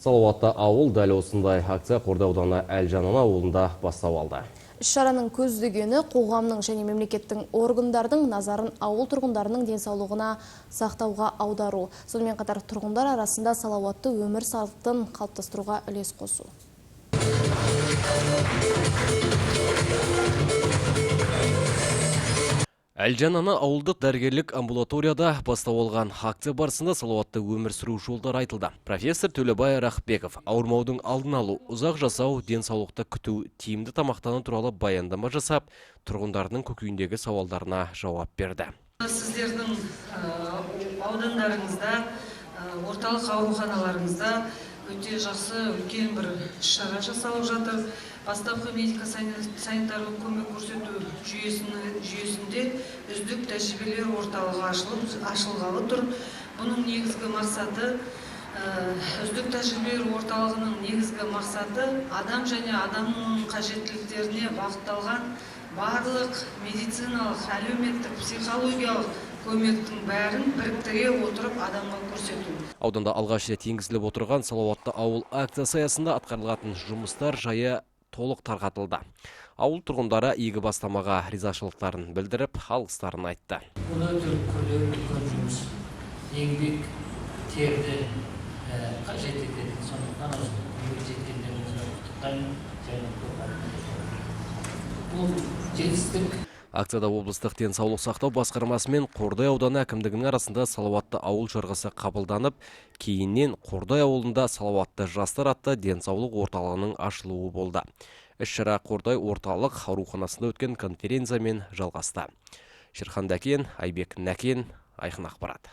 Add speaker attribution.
Speaker 1: Салауатты ауыл дәл осындай акция Қордай ауданы Әлжан ауылында бастау алды.
Speaker 2: Шараның көздегені қоғамның және мемлекеттің органдардың назарын ауыл тұрғындарының денсаулығына сақтауға аудару. Сонымен қатар тұрғындар арасында салауатты өмір салтын қалыптастыруға үлес қосу.
Speaker 1: Әлжан ауылдық дәрігерлік амбулаторияда бастау алған акция барысында салауатты өмір сүру жолдары айтылды. Профессор Төлебай Рахбеков ауырмаудың алдын алу, ұзақ жасау, денсаулықты күту, тиімді тамақтану туралы баяндама жасап, тұрғындардың көкейіндегі сауалдарына жауап берді.
Speaker 3: Сіздердің аудандарыңызда, орталық ауруханаларыңызда өте жақсы үлкен бір шара жасалып жатыр. Бастапқы медико-санитарлық көмек көрсету жүйесінде үздік тәжірибелер орталығы ашылғалы тұр. Бұның негізгі мақсаты, үздік тәжірибелер орталығының негізгі мақсаты адам және адамның қажеттіліктеріне бағытталған барлық медициналық, әлеуметтік, психологиялық көмектің бәрін біріктіре отырып адамға көрсету.
Speaker 1: Ауданда алғаш рет енгізіліп отырған салауатты ауыл акциясы аясында атқарылатын жұмыстар жайы толық тарқатылды. Ауыл тұрғындары игі бастамаға ризашылықтарын білдіріп, алғыстарын айтты.
Speaker 4: Бұл өте үлкен жұмыс, еңбек, терді қажет етеді. Сондықтан еңбек жеткендеріңізді құттықтаймын және бұл жетістік.
Speaker 1: Акцияда облыстық денсаулық сақтау басқармасы мен Қордай ауданы әкімдігінің арасында салауатты ауыл жарғысы қабылданып, кейіннен Қордай ауылында салауатты жастар атты денсаулық орталығының ашылуы болды. Іс-шара Қордай орталық ауруханасында өткен конференциямен жалғасты. Шерхан Дәкен, Айбек Нәкен, Айқын ақпарат.